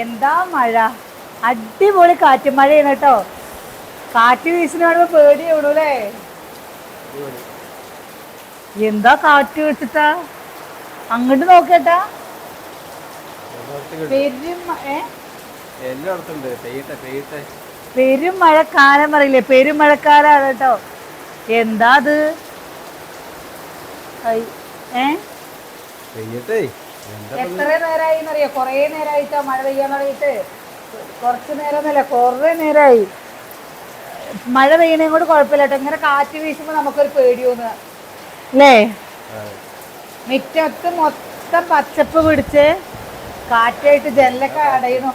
എന്താ മഴ, അടിപൊളി കാറ്റ് മഴയാണ് കേട്ടോ. കാറ്റ് വീശിന് കാണുമ്പോ പേടിയാവണല്ലേ. അടിപൊളി. എന്താ കാറ്റ് വെച്ചിട്ടാ, അങ്ങോട്ട് നോക്കേട്ടാ. എല്ലായിടത്തും ഉണ്ട്. പെരും എല്ലായിടത്തും ഉണ്ട്. പെയ്യട്ടെ പെയ്യട്ടെ. പെരും മഴക്കാലം പറയില്ലേ, പെരും മഴക്കാലാണ് കേട്ടോ. എന്താ അത് ഏ പെയ്യട്ടെ. എന്താ എത്ര നേരമായി എന്നറിയോ? കൊറേ നേരമായിട്ടോ മഴ പെയ്യാൻ തുടങ്ങിയിട്ട്. കുറച്ച് നേരം എന്നല്ല, കുറേ നേരമായി മഴ പെയ്യണേ കൊണ്ട് കുഴപ്പമില്ല കേട്ടോ. ഇങ്ങനെ കാറ്റ് വീശുമ്പോൾ നമുക്കൊരു പേടി തോന്നുക അല്ലേ. മുറ്റത്ത് മൊത്തം പച്ചപ്പ് പിടിച്ച് കാറ്റായിട്ട് ജനലൊക്കെ അടയണു.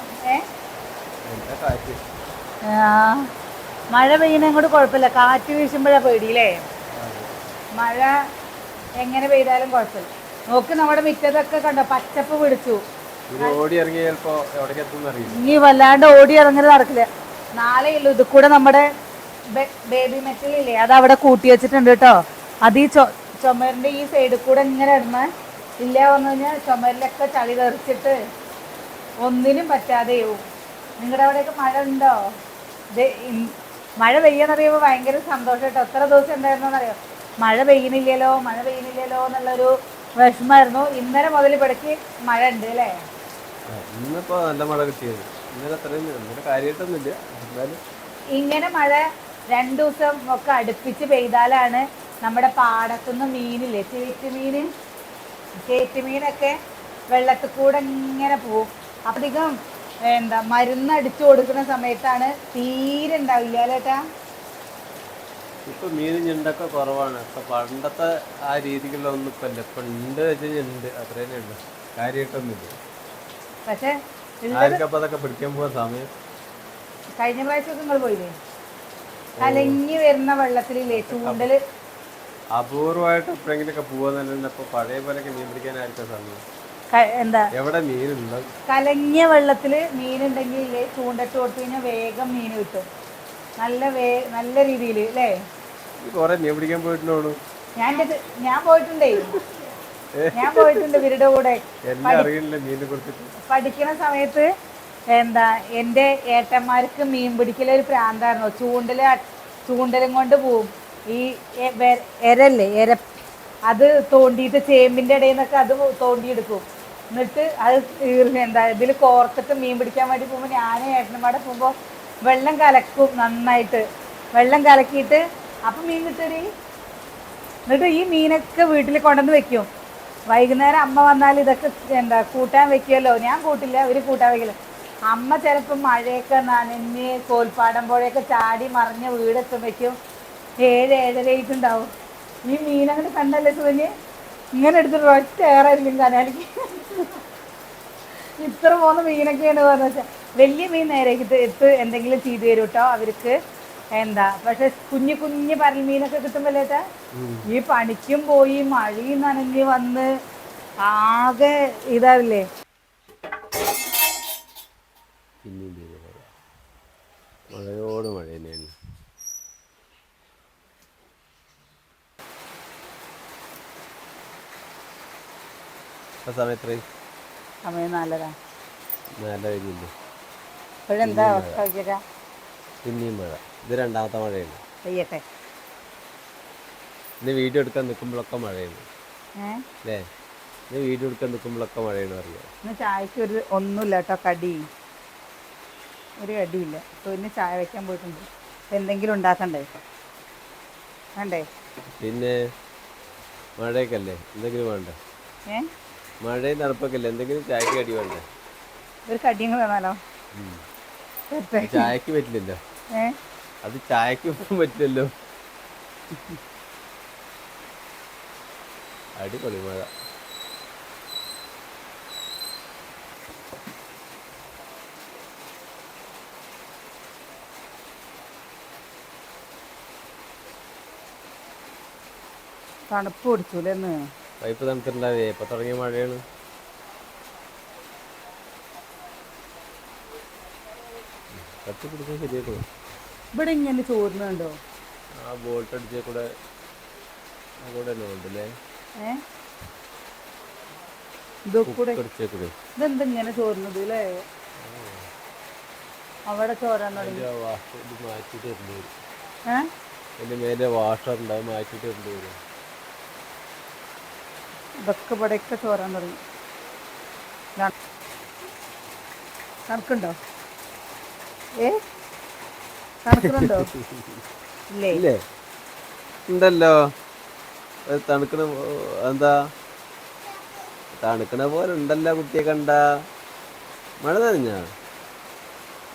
എന്താ കാറ്റ്. ആ, മഴ പെയ്യണേ കൊണ്ട് കുഴപ്പമില്ല, കാറ്റ് വീശുമ്പോഴാ പേടിയില്ലേ. മഴ എങ്ങനെ പെയ്താലും കുഴപ്പമില്ല. നോക്ക്, നമ്മുടെ മുറ്റത്തൊക്കെ കണ്ടോ പച്ചപ്പ് പിടിച്ചു. ഓടി ഇറങ്ങി ചിലപ്പോ എവിടേക്ക് എത്തും അറിയില്ല. ഇനി വല്ലാണ്ട് ഓടി ഇറങ്ങരുത്, നടക്കില്ല. നാളെ ഉള്ളൂ ഇത് കൂടെ നമ്മുടെ ബേബി മെറ്റലില്ലേ, അത് അവിടെ കൂട്ടി വെച്ചിട്ടുണ്ട് കേട്ടോ. അത് ഈ ചുമരിന്റെ ഈ സൈഡിൽ കൂടെ ഇങ്ങനെ ഇടുന്ന ഇല്ല വന്നു കഴിഞ്ഞാൽ ചുമരിലൊക്കെ ചളി തെറിച്ചിട്ട് ഒന്നിനും പറ്റാതെയാവും. നിങ്ങളുടെ അവിടെയൊക്കെ മഴ ഉണ്ടോ? മഴ പെയ്യാന്നറിയുമ്പോൾ ഭയങ്കര സന്തോഷം കേട്ടോ. എത്ര ദിവസം ഉണ്ടായിരുന്നോന്നറിയോ മഴ പെയ്യുന്നില്ലല്ലോ മഴ പെയ്യുന്നില്ലല്ലോ എന്നുള്ളൊരു വിഷമായിരുന്നു. ഇന്നലെ മുതൽ ഇവിടേക്ക് മഴ ഉണ്ട് അല്ലേ. ഇന്നിപ്പോ നല്ല മഴ കിട്ടിയത്. ഇന്നലെ അത്രയും കാര്യമായിട്ടൊന്നുമില്ല. എന്നാലും ഇങ്ങനെ മഴ 2 ദിവസം ഒക്കെ അടുപ്പിച്ച് പെയ്താലാണ് നമ്മുടെ പാടത്തുനിന്ന് മീനില്ലേ, ചേറ്റുമീനൊക്കെ വെള്ളത്തിൽ കൂടെ ഇങ്ങനെ പോവും. അധികം മരുന്നടിച്ചു കൊടുക്കുന്ന സമയത്താണ് തീരെ ഉണ്ടാവില്ല അല്ലേട്ടാ. ഇപ്പൊ മീനും ഞണ്ടൊക്കെ കുറവാണ്. ഇപ്പൊ പണ്ടത്തെ ആ രീതിക്കുള്ള ഒന്നും ഇപ്പൊ ഇല്ല. ഇപ്പൊ ഉണ്ട് വെച്ചാൽ ഉണ്ട്, അത്ര തന്നെ ഉള്ളു. കാര്യമായിട്ടൊന്നുമില്ല. പക്ഷെ ആർക്കപ്പൊ അതൊക്കെ പിടിക്കാൻ പോവാൻ സമയം. കഴിഞ്ഞ പ്രാവശ്യമൊക്കെ നിങ്ങൾ പോയില്ലേ, കലങ്ങി വരുന്ന വെള്ളത്തിലില്ലേ ചൂണ്ടല്. അപൂർവമായിട്ട് എപ്പോഴെങ്കിലൊക്കെ പോവാന്നല്ല. ഇപ്പൊ പഴയ പോലെയൊക്കെ മീൻ പിടിക്കാനായിരിക്കും സമയം. എവിടെ മീനുണ്ടോ? കലങ്ങിയ വെള്ളത്തില് മീനുണ്ടെങ്കിൽ ഇല്ലേ ചൂണ്ടട്ട് കൊടുത്തു കഴിഞ്ഞാൽ വേഗം മീൻ കിട്ടും. നല്ല രീതിയിൽ അല്ലേ. കൊറേ മീൻ പിടിക്കാൻ പോയിട്ടുണ്ടോ? ഞാൻ പോയിട്ടുണ്ടേ, ഞാൻ പോയിട്ടുണ്ട് ഇവരുടെ കൂടെ. എല്ലാം അറിയില്ല മീനിനെ കുറിച്ചിട്ട്. പഠിക്കുന്ന സമയത്ത് എൻ്റെ ഏട്ടന്മാർക്ക് മീൻ പിടിക്കലൊരു പ്രാന്തായിരുന്നു. ചൂണ്ടലും കൊണ്ട് പോവും. ഈ എര അത് തോണ്ടിയിട്ട് ചേമ്പിൻ്റെ ഇടയിൽ നിന്നൊക്കെ അത് തോണ്ടിയെടുക്കും. എന്നിട്ട് അത് ഇതിൽ കോർത്തിട്ട് മീൻ പിടിക്കാൻ വേണ്ടി പോകുമ്പോൾ ഞാനും ഏട്ടന്മാരുടെ പോകുമ്പോൾ വെള്ളം കലക്കും, നന്നായിട്ട് വെള്ളം കലക്കിയിട്ട് അപ്പം മീൻ കിട്ടടി. എന്നിട്ട് ഈ മീനൊക്കെ വീട്ടിൽ കൊണ്ടുവന്ന് വെക്കും. വൈകുന്നേരം അമ്മ വന്നാൽ ഇതൊക്കെ കൂട്ടാൻ വെക്കുമല്ലോ. ഞാൻ കൂട്ടില്ല, ഇവർ കൂട്ടാൻ വെക്കില്ല. അമ്മ ചിലപ്പോൾ മഴയൊക്കെ നനഞ്ഞ് കോൽപ്പാടം പുഴയൊക്കെ ചാടി മറിഞ്ഞ് വീടെത്തുമ്പോഴേക്കും 7-7:30 ഈ മീനങ്ങനെ കണ്ടല്ലേ സുഖഞ്ഞ് ഇങ്ങനെ എടുത്തിട്ട് ഒറ്റ ഏറായിരിക്കും കനാലിക്ക്. ഇത്ര പോകുന്ന മീനൊക്കെയാണ് പറഞ്ഞാൽ. വലിയ മീൻ നേരെ എന്തെങ്കിലും ചെയ്തു തരും കേട്ടോ അവർക്ക്. പക്ഷെ കുഞ്ഞു പരൽ മീനൊക്കെ കിട്ടുമ്പോഴേട്ടാ ഈ പണിക്കും പോയി മഴയും നനഞ്ഞ് വന്ന് ആകെ ഇതാവില്ലേ. മഴയോട് മഴ തന്നെയാണ്. സമയം 4:30 കഴിഞ്ഞില്ലേ. ഇപ്പോഴെന്താ അവസ്ഥ? പിന്നെയും മഴ. ഇത് രണ്ടാമത്തെ മഴയാണ്. പെയ്യട്ടെ. ഇന്ന് വീഡിയോ എടുക്കാൻ നിൽക്കുമ്പോഴൊക്കെ മഴയാണ് അല്ലേ. ഇന്ന് വീഡിയോ എടുക്കാൻ നിൽക്കുമ്പോഴൊക്കെ മഴയാണ് അറിയാം. ഇന്ന് ചായക്ക് ഒന്നുമില്ല കേട്ടോ, ഒരു കടിയില്ല. അപ്പോൾ ഇന്ന് ചായ വയ്ക്കാൻ പോയിട്ടുണ്ട്. എന്തെങ്കിലും ഉണ്ടാക്കണ്ടേ വേണ്ടേ. പിന്നെ മഴയൊക്കെ അല്ലേ, എന്തെങ്കിലും വേണ്ടേ. മഴയും തണുപ്പൊക്കെ അല്ലേ, എന്തെങ്കിലും ചായക്ക് കടി വേണ്ടേ. ഒരു കടിയും വേണമല്ലോ. ചായക്ക് പറ്റില്ലല്ലോ. അത് ചായക്ക് പറ്റില്ലല്ലോ. അടിപൊളി മഴ. തണുപ്പ് പിടിച്ചൂലെന്ന്. പൈപ്പ് തണുത്തിട്ടുണ്ടാവേ. ഇപ്പൊ തുടങ്ങിയ മഴയാണ്. കത്തി പിടിക്കാൻ ശരിയാക്കണം. ഇവിടെ ഇങ്ങനെ ചോർന്നുണ്ടോ? ആ ബോൾട്ട് അടിച്ച കൂടെ തന്നെ ഉണ്ടല്ലേ. ഇതെന്തിങ്ങനെ ചോർന്നത് അല്ലേ. അവിടെ ചോരാൻ തുടങ്ങി. അതിൻ്റെ ഇത് മാറ്റിയിട്ട് ഇടേണ്ടി വരും. ഏ അതിൻ്റെ മേലെ വാഷർ ഉണ്ട്, അത് മാറ്റിയിട്ട് ഇടേണ്ടി വരും. ഇതൊക്കെ ഇവിടെയൊക്കെ ചോരാൻ തുടങ്ങി. കണക്കുണ്ടോ? കണക്കുന്നുണ്ടോ? ഇല്ലേ ഇല്ലേ ഉണ്ടല്ലോ. അത് തണുക്കണ എന്താ തണുക്കണ പോലെ ഉണ്ടല്ലോ കുട്ടിയെ കണ്ട. മഴ നനഞ്ഞ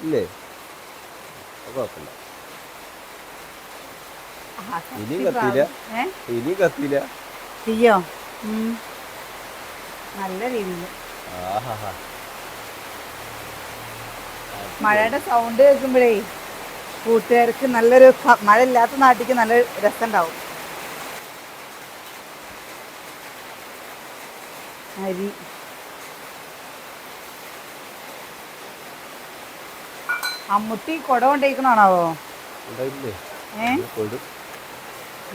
ഇല്ലേ? കുഴപ്പമില്ല. ഇനിയും കത്തിയില്ല, ഇനിയും കത്തിയില്ല. ചെയ്യോ? നല്ല രീതിയിൽ. ആഹാ, മഴയുടെ സൗണ്ട് കേൾക്കുമ്പോഴേ കൂട്ടുകാർക്ക് നല്ലൊരു മഴ ഇല്ലാത്ത നാട്ടിലേക്ക് നല്ല രസം ഉണ്ടാവും. അരി അമ്മുട്ടി കുട കൊണ്ടേക്കണാണാവോ?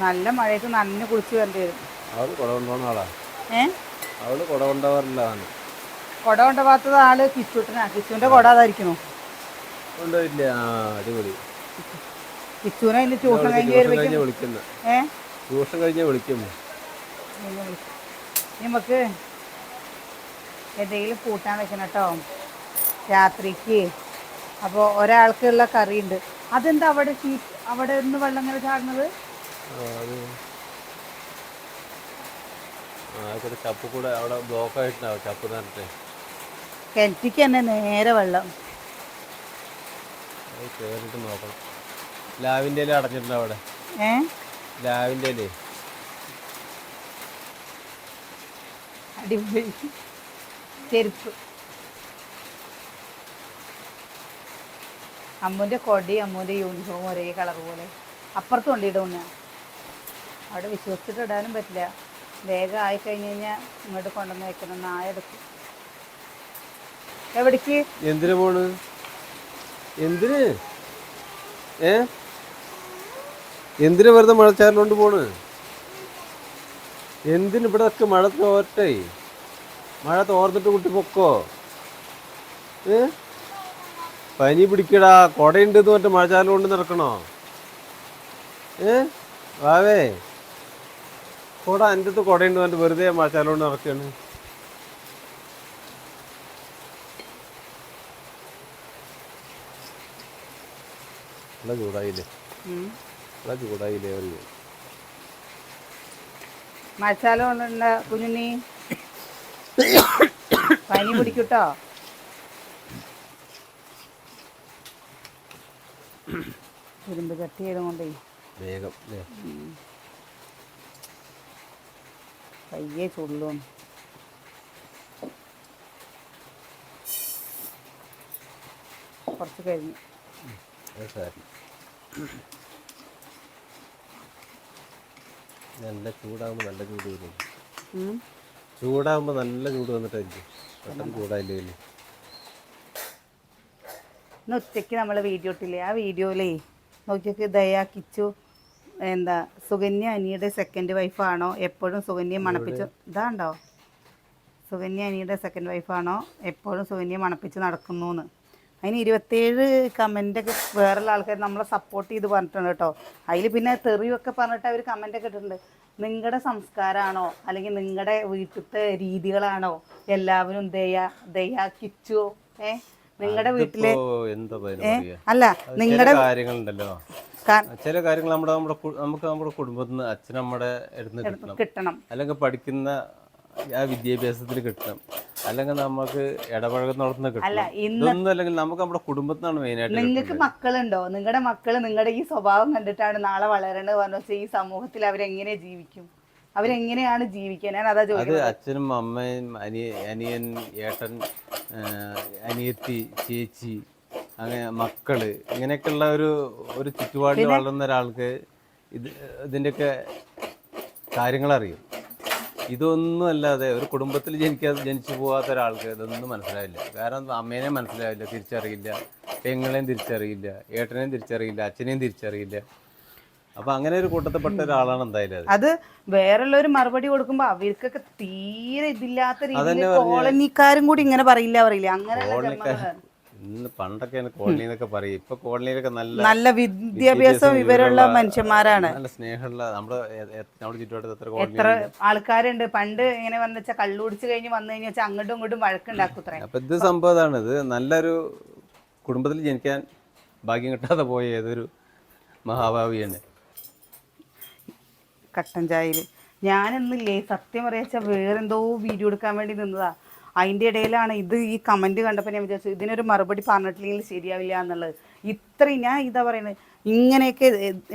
നല്ല മഴയത്ത് നനഞ്ഞു കുളിച്ച് വരേണ്ടി വരും. അവള് കുട കൊണ്ടുപോകുന്ന ആളാ. അവള് കുട കൊണ്ടുപോകാറില്ല. കുട കൊണ്ടുപോകാത്തത് ആള് കിച്ചുട്ടനാ. കിച്ചുവിന്റെ കുട അതായിരിക്കണോ? കൊണ്ടുപോയില്ല. അടിപൊളി. കിച്ചുവിനെ ഇന്ന് ട്യൂഷൻ കഴിഞ്ഞ് വിളിക്കുന്നു. ട്യൂഷൻ കഴിഞ്ഞ് വിളിക്കുന്നു. നമുക്ക് എന്തെങ്കിലും കൂട്ടാൻ വെക്കണം കേട്ടോ രാത്രിക്ക്. അപ്പോൾ ഒരാൾക്കുള്ള കറിയുണ്ട്. അതെന്താ അവിടെ അവിടെ നിന്ന് വെള്ളം ഇങ്ങനെ ചാടുന്നത്? ചപ്പ് കൂടെ അവിടെ ബ്ലോക്ക് ആയിട്ടുണ്ടാവും. ചപ്പ് നിറട്ടെ കിണറ്റിക്ക് തന്നെ നേരെ വെള്ളം. കേറിട്ട് നോക്കണം. ലാവിൻ്റെ ഇല അടഞ്ഞിട്ടുണ്ട് അവിടെ. ലാവിൻ്റെ ഇലേ അടിപൊളി. ചെരുപ്പ് അമ്മൂൻ്റെ കൊടിയും അമ്മൂൻ്റെ യൂണിഫോം ഒരേ കളർ പോലെ. അപ്പുറത്ത് കൊണ്ടിടും ഞാൻ. അവിടെ വിശ്വസിച്ചിട്ട് ഇടാനും പറ്റില്ല. വേഗം ആയിക്കഴിഞ്ഞ് കഴിഞ്ഞാൽ ഇങ്ങോട്ട് കൊണ്ടുവന്ന് വെക്കണം. നായ എടുക്കും. എവിടേക്ക്? എന്തിനു പോണ്? എന്തിന് എന്തിനു വെറുതെ മഴച്ചാറിലോണ്ട് പോണ്? എന്തിന്? ഇവിടെ ഒക്കെ മഴ തോറ്റേ. മഴ തോർന്നിട്ട് കുട്ടി പൊക്കോ. പനി പിടിക്കടാ. കൊടയുണ്ട് എന്ന് പറഞ്ഞിട്ട് മഴച്ചാറിൽ കൊണ്ട് നടക്കണോ? വാവേ കൊട എൻ്റെ അടുത്ത് കൊടയുണ്ട് പറഞ്ഞിട്ട് വെറുതെ മഴച്ചാറിൽ കൊണ്ട് നടക്കുകയാണ്. നല്ല ചൂടായില്ലേ? നല്ല ചൂടായില്ലേ? മഴച്ചാലം കൊണ്ടുണ്ട കുഞ്ഞുണ്ണി. പനി പിടിക്കൂട്ടോ. ഇരുമ്പ് ചട്ടി ചെയ്തുകൊണ്ടേ വേഗം പയ്യെ ചുള്ളും. കുറച്ച് കഴിഞ്ഞു. നല്ല ചൂടാകുമ്പോൾ നല്ല ചൂട് വരും. ചൂടാകുമ്പോൾ നല്ല ചൂട് വന്നിട്ടായിരിക്കും. പെട്ടെന്ന് ചൂടായില്ലേ? ഇന്ന് ഉച്ചയ്ക്ക് നമ്മൾ വീഡിയോ ഇട്ടില്ലേ? ആ വീഡിയോയിലേ നോക്കിയൊക്കെ ദയാ കിച്ചു എന്താ സുകന്യ അനിയുടെ സെക്കൻഡ് വൈഫാണോ എപ്പോഴും സുകന്യ മണപ്പിച്ച് ഇതാണ്ടോ? സുകന്യ അനിയുടെ സെക്കൻഡ് വൈഫാണോ എപ്പോഴും സുകന്യ മണപ്പിച്ച് നടക്കുന്നു. അതിന് 27 കമൻറ്റൊക്കെ വേറെയുള്ള ആൾക്കാർ നമ്മളെ സപ്പോർട്ട് ചെയ്ത് പറഞ്ഞിട്ടുണ്ട് കേട്ടോ. അതിൽ പിന്നെ തെറിയൊക്കെ പറഞ്ഞിട്ട് അവർ കമൻറ്റൊക്കെ ഇട്ടിട്ടുണ്ട്. നിങ്ങളുടെ സംസ്കാരമാണോ അല്ലെങ്കിൽ നിങ്ങളുടെ വീട്ടിലത്തെ രീതികളാണോ എല്ലാവരും ദയാ കിച്ചു നിങ്ങളുടെ വീട്ടിലെ അല്ല നിങ്ങളുടെ കാര്യങ്ങളുണ്ടല്ലോ. ചില കാര്യങ്ങൾ നമുക്ക് നമ്മുടെ കുടുംബത്തിൽ നിന്ന് അച്ഛൻ നമ്മുടെ അടുത്ത് കിട്ടണം. അല്ലെങ്കിൽ പഠിക്കുന്ന ആ വിദ്യാഭ്യാസത്തിൽ കിട്ടണം. അല്ലെങ്കിൽ നമുക്ക് ഇടപഴകുന്നിടത്തുനിന്ന് കിട്ടണം. ഇതൊന്നും അല്ലെങ്കിൽ നമുക്ക് നമ്മുടെ കുടുംബത്തിനാണ് മെയിനായിട്ട്. നിങ്ങൾക്ക് മക്കളുണ്ടോ? നിങ്ങളുടെ മക്കള് നിങ്ങളുടെ ഈ സ്വഭാവം കണ്ടിട്ടാണ് നാളെ വളരണത് പറഞ്ഞാൽ ഈ സമൂഹത്തിൽ അവരെങ്ങനെ ജീവിക്കും? അവരെങ്ങനെയാണ് ജീവിക്കുക? ഞാൻ അതാ ചോദിക്കുന്നത്. അത് അച്ഛനും അമ്മയും അനിയൻ ഏട്ടൻ അനിയത്തി ചേച്ചി അങ്ങനെ മക്കള് ഇങ്ങനെയൊക്കെയുള്ള ഒരു ചുറ്റുപാടിൽ വളർന്ന ഒരാൾക്ക് ഇതിൻ്റെയൊക്കെ കാര്യങ്ങളറിയും. ഇതൊന്നും അല്ലാതെ ഒരു കുടുംബത്തിൽ ജനിച്ചു പോകാത്ത ഒരാൾക്ക് ഇതൊന്നും മനസ്സിലാവില്ല. കാരണം അമ്മേനെയും മനസ്സിലാവില്ല, തിരിച്ചറിയില്ല, പെങ്ങളെയും തിരിച്ചറിയില്ല, ഏട്ടനെയും തിരിച്ചറിയില്ല, അച്ഛനെയും തിരിച്ചറിയില്ല. അപ്പൊ അങ്ങനെ ഒരു കൂട്ടത്തിൽപ്പെട്ട ഒരാളാണ് എന്തായാലും അത്. വേറുള്ളൊരു മറുപടി കൊടുക്കുമ്പോ അവർക്കൊക്കെ തീരെ ഇതില്ലാത്ത രീതിയിൽ കോളനിക്കാരും കൂടി ഇങ്ങനെ പറയില്ല അങ്ങനെ ഇന്ന് പണ്ടൊക്കെയാണ് കോളനി എന്നൊക്കെ പറയും. ഇപ്പൊ കോളനിയിലൊക്കെ നല്ല വിദ്യാഭ്യാസം വിവരമുള്ള മനുഷ്യന്മാരാണ്. നല്ല സ്നേഹമുള്ള നമ്മുടെ ചുറ്റുവട്ടത്ത് എത്ര കോളനി എത്ര ആൾക്കാരുണ്ട്. പണ്ട് ഇങ്ങനെ വന്നു വെച്ചാൽ കള്ളുടിച്ച് കഴിഞ്ഞ് വന്നു കഴിഞ്ഞാൽ വെച്ചാൽ അങ്ങോട്ടും ഇങ്ങോട്ടും വഴക്കുണ്ടാക്കൂത്രേ. അപ്പൊ ഇത് സംഭവം ഇതാണ്. ഇത് നല്ലൊരു കുടുംബത്തിൽ ജനിക്കാൻ ഭാഗ്യം കിട്ടാതെ പോയ ഏതൊരു മഹാഭാവിയാണ്. കട്ടൻ ചായയിൽ ഞാനിന്നില്ലേ സത്യം പറയാച്ചാൽ വേറെന്തോ വീഡിയോ എടുക്കാൻ വേണ്ടി നിന്നതാ. അതിൻ്റെ ഇടയിലാണ് ഈ കമൻറ്റ് കണ്ടപ്പോൾ ഞാൻ വിചാരിച്ചു ഇതിനൊരു മറുപടി പറഞ്ഞിട്ടില്ലെങ്കിൽ ശരിയാവില്ല എന്നുള്ളത്. ഇത്രയും ഞാൻ ഇതാ പറയുന്നത്, ഇങ്ങനെയൊക്കെ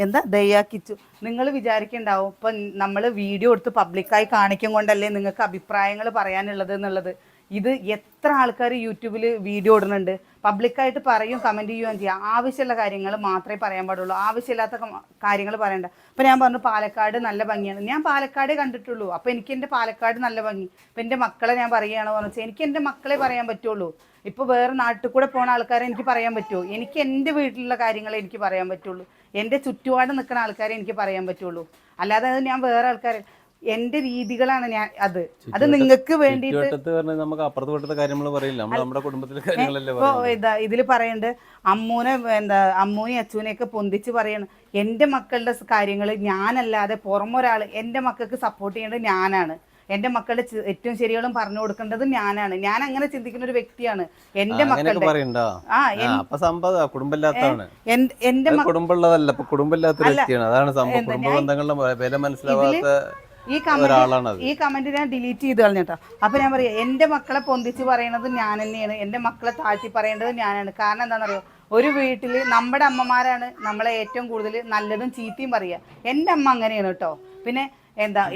എന്താ ദയാക്കിച്ചു. നിങ്ങൾ വിചാരിക്കുന്നുണ്ടാവും ഇപ്പം നമ്മൾ വീഡിയോ എടുത്ത് പബ്ലിക്കായി കാണിക്കും കൊണ്ടല്ലേ നിങ്ങൾക്ക് അഭിപ്രായങ്ങൾ പറയാനുള്ളത് എന്നുള്ളത്. ഇത് എത്ര ആൾക്കാർ യൂട്യൂബിൽ വീഡിയോ ഇടുന്നുണ്ട്, പബ്ലിക്കായിട്ട് പറയും, കമൻറ്റ് ചെയ്യുകയും ചെയ്യാം. ആവശ്യമുള്ള കാര്യങ്ങൾ മാത്രമേ പറയാൻ പാടുള്ളൂ, ആവശ്യമില്ലാത്ത കാര്യങ്ങൾ പറയണ്ട. അപ്പോൾ ഞാൻ പറഞ്ഞു പാലക്കാട് നല്ല ഭംഗിയാണ്, ഞാൻ പാലക്കാടേ കണ്ടിട്ടുള്ളൂ, അപ്പോൾ എനിക്ക് എൻ്റെ പാലക്കാട് നല്ല ഭംഗി. ഇപ്പം എൻ്റെ മക്കളെ ഞാൻ പറയുകയാണോ എന്ന് വെച്ചാൽ എനിക്ക് എൻ്റെ മക്കളെ പറയാൻ പറ്റുള്ളൂ. ഇപ്പോൾ വേറെ നാട്ടിൽ കൂടെ പോണ ആൾക്കാരെ എനിക്ക് പറയാൻ പറ്റുമോ? എനിക്ക് എൻ്റെ വീട്ടിലുള്ള കാര്യങ്ങളെ എനിക്ക് പറയാൻ പറ്റുള്ളൂ, എൻ്റെ ചുറ്റുപാട് നിൽക്കുന്ന ആൾക്കാരെ എനിക്ക് പറയാൻ പറ്റുള്ളൂ. അല്ലാതെ അത് ഞാൻ വേറെ ആൾക്കാരെ എന്റെ രീതികളാണ് ഞാൻ അത് നിങ്ങൾക്ക് വേണ്ടിയിട്ട് നമുക്ക് അപ്പുറത്ത് കാര്യങ്ങൾ പറയില്ല, നമ്മുടെ കുടുംബത്തിലെ കാര്യങ്ങളല്ലേ. ഇപ്പൊ ഇതില് പറയണ്ട് അമ്മൂനെയും അച്ഛനെയൊക്കെ പൊന്തിച്ച് പറയണം. എൻ്റെ മക്കളുടെ കാര്യങ്ങൾ ഞാനല്ലാതെ പുറമൊരാൾ എൻ്റെ മക്കൾക്ക് സപ്പോർട്ട് ചെയ്യേണ്ടത് ഞാനാണ്. എൻ്റെ മക്കളുടെ ഏറ്റവും ശരികളും പറഞ്ഞു കൊടുക്കേണ്ടത് ഞാനാണ്. ഞാൻ അങ്ങനെ ചിന്തിക്കുന്ന ഒരു വ്യക്തിയാണ്. എൻ്റെ മക്കളുടെ എന്റെ കുടുംബമുള്ളതല്ല, കുടുംബമില്ലാത്ത വ്യക്തിയാണ്. അതാണ് സംഭവം. കുടുംബ ബന്ധങ്ങളുടെ വില മനസ്സിലാവാത്ത ഈ കമന്റ് ഞാൻ ഡിലീറ്റ് ചെയ്ത് കളഞ്ഞിട്ടോ. അപ്പൊ ഞാൻ പറയാം എൻ്റെ മക്കളെ പൊന്തിച്ച് പറയണത് ഞാൻ തന്നെയാണ്, എൻ്റെ മക്കളെ താഴ്ത്തി പറയേണ്ടത് ഞാനാണ്. കാരണം എന്താണെന്നറിയോ, ഒരു വീട്ടിൽ നമ്മുടെ അമ്മമാരാണ് നമ്മളെ ഏറ്റവും കൂടുതൽ നല്ലതും ചീത്തയും പറയുക. എൻ്റെ അമ്മ അങ്ങനെയാണ് കേട്ടോ. പിന്നെ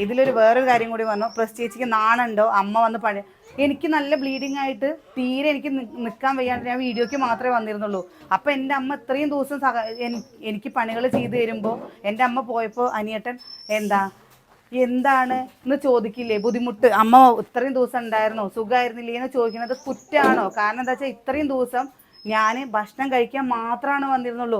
ഇതിലൊരു വേറൊരു കാര്യം കൂടി പറഞ്ഞു, പ്രത്യേകിച്ച് നാണുണ്ടോ അമ്മ വന്ന് പഴയ എനിക്ക് നല്ല ബ്ലീഡിങ് ആയിട്ട് തീരെ എനിക്ക് നിൽക്കാൻ വയ്യാണ്ട് ഞാൻ വീഡിയോയ്ക്ക് മാത്രമേ വന്നിരുന്നുള്ളൂ. അപ്പം എൻ്റെ അമ്മ ഇത്രയും ദിവസം എനിക്ക് പണികൾ ചെയ്തു തരുമ്പോൾ എൻ്റെ അമ്മ പോയപ്പോൾ അനിയേട്ടൻ എന്താണ് എന്ന് ചോദിക്കില്ലേ, ബുദ്ധിമുട്ട് അമ്മ ഇത്രയും ദിവസം ഉണ്ടായിരുന്നോ, സുഖമായിരുന്നില്ലേ എന്ന് ചോദിക്കുന്നത് കുറ്റാണോ? കാരണം എന്താ വെച്ചാൽ ഇത്രയും ദിവസം ഞാൻ ഭക്ഷണം കഴിക്കാൻ മാത്രമാണ് വന്നിരുന്നുള്ളൂ.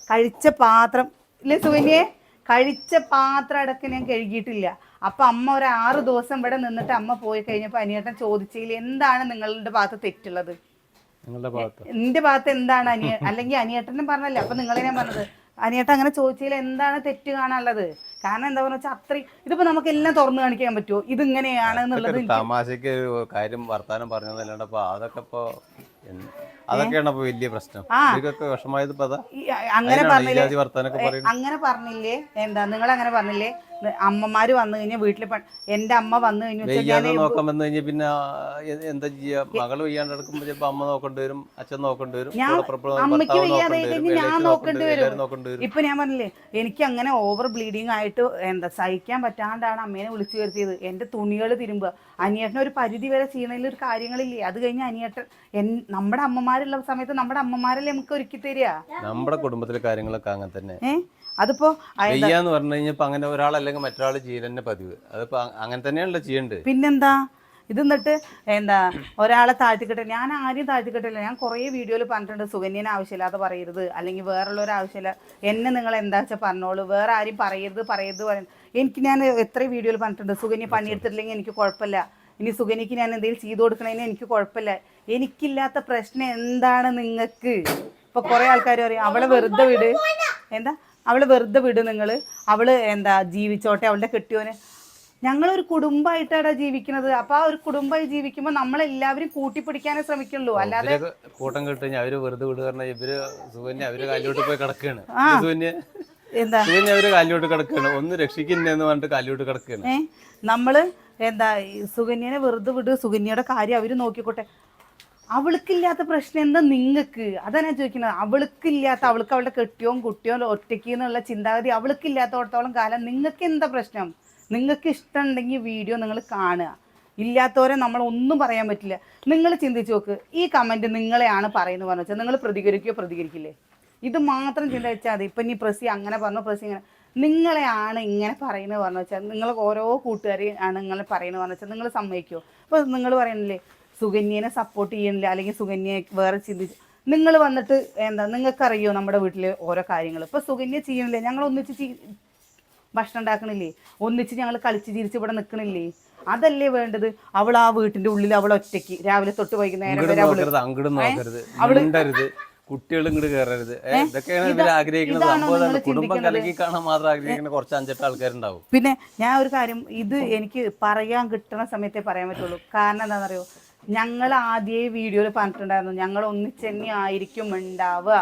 കഴിച്ച പാത്രം ഇല്ലേ സുകന്യെ, കഴിച്ച പാത്രം അടക്കം ഞാൻ കഴുകിയിട്ടില്ല. അപ്പം അമ്മ ഒരു 6 ദിവസം ഇവിടെ നിന്നിട്ട് അമ്മ പോയി കഴിഞ്ഞപ്പോൾ അനിയേട്ടൻ ചോദിച്ചില്ല എന്താണ് നിങ്ങളുടെ ഭാഗത്ത് തെറ്റുള്ളത്, എൻ്റെ ഭാഗത്ത് എന്താണ് അല്ലെങ്കിൽ അനിയേട്ടനും പറഞ്ഞല്ലേ. അപ്പം നിങ്ങളെ ഞാൻ പറഞ്ഞത് അനിയേട്ടൻ അങ്ങനെ ചോദിച്ചതിൽ എന്താണ് തെറ്റ് കാണാനുള്ളത്? കാരണം എന്താ പറയുക വെച്ചാൽ അത്രയും ഇതിപ്പോ നമുക്ക് എല്ലാം തുറന്നു കാണിക്കാൻ പറ്റുമോ ഇതിങ്ങനെയാണ് എന്നുള്ളത്? തമാശക്ക് കാര്യം വർത്താനം പറഞ്ഞതല്ലാണ്ട് അതൊക്കെ ഇപ്പൊ അതൊക്കെയാണ് ഇപ്പൊ വലിയ പ്രശ്നം. വിഷമായത് അങ്ങനെ പറഞ്ഞില്ലേ നിങ്ങൾ അങ്ങനെ പറഞ്ഞില്ലേ അമ്മമാര് വന്നു കഴിഞ്ഞാൽ വീട്ടില് എന്റെ അമ്മ വന്നു കഴിഞ്ഞാൽ നോക്കാൻ വന്നു കഴിഞ്ഞാൽ പിന്നെ എന്താ ചെയ്യാ, മകള് വയ്യാണ്ട് എടുക്കുമ്പോ ചിലപ്പോ അമ്മ നോക്കേണ്ടി വരും, അച്ഛൻ നോക്കേണ്ടി വരും, അമ്മയ്ക്ക് വയ്യാതെ ഞാൻ നോക്കേണ്ടി വരും. ഇപ്പൊ ഞാൻ പറഞ്ഞില്ലേ എനിക്ക് അങ്ങനെ ഓവർ ബ്ലീഡിങ് ആയിട്ട് സഹിക്കാൻ പറ്റാണ്ടാണ് അമ്മേനെ വിളിച്ചു വരുത്തിയത്. എന്റെ തുണികൾ തിരുമ്പുക, അനിയേട്ടൻ ഒരു പരിധി വരെ ചെയ്യണതിൽ ഒരു കാര്യങ്ങളില്ലേ. അത് കഴിഞ്ഞ് അനിയേട്ടൻ നമ്മുടെ അമ്മമാരുള്ള സമയത്ത് നമ്മുടെ അമ്മമാരല്ലേ നമുക്ക് ഒരുക്കി തരിക. നമ്മുടെ കുടുംബത്തിലെ കാര്യങ്ങളൊക്കെ അങ്ങനെ തന്നെ. അതിപ്പോ ചെയ്യാന്ന് പറഞ്ഞു കഴിഞ്ഞപ്പോ അങ്ങനെ ഒരാളല്ലെങ്കിൽ മറ്റൊരാൾ ചെയ്യലെന്നെ പതിവ്. അതിപ്പോ അങ്ങനെ തന്നെയാണല്ലോ ചെയ്യേണ്ടത്. പിന്നെന്താ ഇത് എന്നിട്ട് ഒരാളെ താഴ്ത്തിക്കെട്ടെ, ഞാൻ ആരെയും താഴ്ത്തിക്കെട്ടില്ല. ഞാൻ കുറേ വീഡിയോയിൽ പറഞ്ഞിട്ടുണ്ട് സുകന്യനെ ആവശ്യമില്ലാതെ പറയരുത്, അല്ലെങ്കിൽ വേറുള്ളൊരു ആവശ്യമില്ല, എന്നെ നിങ്ങൾ എന്താ വെച്ചാൽ പറഞ്ഞോളൂ, വേറെ ആരും പറയരുത് പറയുന്നത്. ഞാൻ എത്ര വീഡിയോയിൽ പറഞ്ഞിട്ടുണ്ട് സുകന്യ പണിയെടുത്തിട്ടില്ലെങ്കിൽ എനിക്ക് കുഴപ്പമില്ല, ഇനി സുകന്യക്ക് ഞാൻ എന്തെങ്കിലും ചെയ്തു കൊടുക്കണതിന് എനിക്ക് കുഴപ്പമില്ല. എനിക്കില്ലാത്ത പ്രശ്നം എന്താണ് നിങ്ങൾക്ക്? ഇപ്പൊ കുറെ ആൾക്കാർ പറയും അവളെ വെറുതെ വിട്, അവളെ വെറുതെ വിട് നിങ്ങൾ, അവള് ജീവിച്ചോട്ടെ, അവളുടെ കെട്ടിയോന്. ഞങ്ങളൊരു കുടുംബമായിട്ടാണ് ജീവിക്കുന്നത്. അപ്പൊ ആ ഒരു കുടുംബമായി ജീവിക്കുമ്പോൾ നമ്മളെല്ലാവരും കൂട്ടിപ്പിടിക്കാനേ ശ്രമിക്കുള്ളൂ. അല്ലാതെ കൂട്ടം കിട്ടും അവര് വെറുതെ വിടുക പറഞ്ഞാൽ ഇവര് സുകന്യ അവര് കാലിലോട്ട് പോയി കിടക്കുകയാണ്. സുകന്യ അവര് കാലിലോട്ട് കിടക്കുകയാണ്, ഒന്ന് രക്ഷിക്കുന്നതെന്ന് പറഞ്ഞിട്ട് കാലിലോട്ട് കിടക്കുകയാണ്. നമ്മള് സുകന്യനെ വെറുതെ വിട്, സുകന്യയുടെ കാര്യം അവര് നോക്കിക്കോട്ടെ. അവൾക്കില്ലാത്ത പ്രശ്നം എന്താ നിങ്ങൾക്ക്? അതാ ഞാൻ ചോദിക്കുന്നത്. അവൾക്ക് അവളുടെ കെട്ടിയോ കുട്ടിയോ ഒറ്റയ്ക്ക് എന്നുള്ള ചിന്താഗതി അവൾക്കില്ലാത്തോടത്തോളം കാലം നിങ്ങൾക്ക് എന്താ പ്രശ്നം? നിങ്ങൾക്ക് ഇഷ്ടമുണ്ടെങ്കിൽ വീഡിയോ നിങ്ങൾ കാണുക, ഇല്ലാത്തവരെ നമ്മളൊന്നും പറയാൻ പറ്റില്ല. നിങ്ങൾ ചിന്തിച്ച് നോക്ക്, ഈ കമൻറ്റ് നിങ്ങളെയാണ് പറയുന്നത് പറഞ്ഞു വെച്ചാൽ നിങ്ങൾ പ്രതികരിക്കില്ലേ? ഇത് മാത്രം ചിന്തിച്ചാൽ മതി. ഇപ്പം ഇനി പ്രസി അങ്ങനെ പറഞ്ഞു, പ്രസി ഇങ്ങനെ, നിങ്ങളെയാണ് ഇങ്ങനെ പറയുന്നത് പറഞ്ഞു വെച്ചാൽ നിങ്ങൾ ഓരോ കൂട്ടുകാരെയും ആണ് നിങ്ങൾ പറയുന്നത് പറഞ്ഞു വെച്ചാൽ നിങ്ങൾ സമ്മതിക്കുമോ? അപ്പോൾ നിങ്ങൾ പറയണില്ലേ സുകന്യനെ സപ്പോർട്ട് ചെയ്യണില്ല, അല്ലെങ്കിൽ സുകന്യയെ വേറെ ചിന്തിച്ച് നിങ്ങൾ വന്നിട്ട് നിങ്ങൾക്കറിയോ നമ്മുടെ വീട്ടിലെ ഓരോ കാര്യങ്ങൾ? ഇപ്പോൾ സുകന്യ ചെയ്യണില്ലേ, ഞങ്ങൾ ഒന്നിച്ച് ഭക്ഷണം ഉണ്ടാക്കണില്ലേ, ഒന്നിച്ച് ഞങ്ങൾ കളിച്ച് ചിരിച്ച് ഇവിടെ നിൽക്കണില്ലേ? അതല്ലേ വേണ്ടത്? അവൾ ആ വീട്ടിന്റെ ഉള്ളിൽ അവൾ ഒറ്റയ്ക്ക് രാവിലെ തൊട്ട് വൈകുന്നേരം വരെ അങ്ങോട്ട് നോക്കരുത്, മിണ്ടരുത്, കുട്ടികൾ ഇങ്ങോട്ട് കയറരുത്. ഇതൊക്കെയാണ് ഇവർ ആഗ്രഹിക്കുന്നത്. സംഭവം കുടുംബം കലക്കി കാണാൻ മാത്രം ആഗ്രഹിക്കുന്ന കുറച്ച് 5-8 ആൾക്കാരുണ്ടാവും. പിന്നെ ഞാൻ ഒരു കാര്യം, ഇത് എനിക്ക് പറയാൻ കിട്ടുന്ന സമയത്തേ പറയാൻ പറ്റുള്ളൂ. കാരണം എന്താണെന്നറിയോ, ഞങ്ങൾ ആദ്യമേ വീഡിയോയിൽ പറഞ്ഞിട്ടുണ്ടായിരുന്നു ഞങ്ങൾ ഒന്നിച്ചെന്നെ ആയിരിക്കും ഉണ്ടാവുക,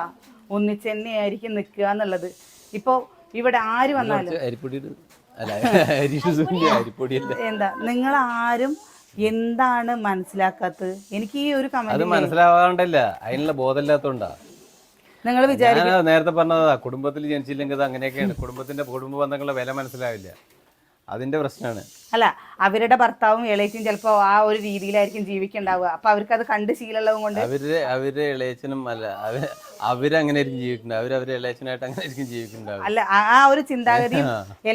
ഒന്നിച്ചെന്നെ ആയിരിക്കും നിൽക്കുക എന്നുള്ളത്. ഇപ്പോൾ ഇവിടെ ആര് വന്നാലും എന്താ നിങ്ങൾ ആരും എന്താണ് മനസ്സിലാക്കാത്തത്? എനിക്ക് ഈ ഒരു കമന്റ് മനസ്സിലാവാണ്ടല്ല, അതിനുള്ള ബോധമില്ലാത്തോണ്ടാ. നിങ്ങൾ വിചാരിക്കും നേരത്തെ പറഞ്ഞതാ, കുടുംബത്തിൽ ജനിച്ചില്ലെങ്കിൽ അങ്ങനെയൊക്കെയാണ്. കുടുംബ ബന്ധങ്ങളുടെ വില മനസ്സിലാവില്ല, അതിന്റെ പ്രശ്നമാണ്. അല്ല, അവരുടെ ഭർത്താവും ഇളയച്ചും ചിലപ്പോ ആ ഒരു രീതിയിലായിരിക്കും ജീവിക്കുന്നുണ്ടാവുക. അപ്പൊ അവർക്ക് അത് കണ്ട് ശീലമുള്ളത് കൊണ്ട് അവര് ഇളയച്ചനും അല്ല, അവരങ്ങനെ ആയിരിക്കും ജീവിക്കുന്നുണ്ട്. അവരെ ഇളയച്ചനായിട്ട് അങ്ങനെ ആയിരിക്കും ജീവിക്കുന്നുണ്ടാവും. അല്ല, ആ ഒരു ചിന്താഗതി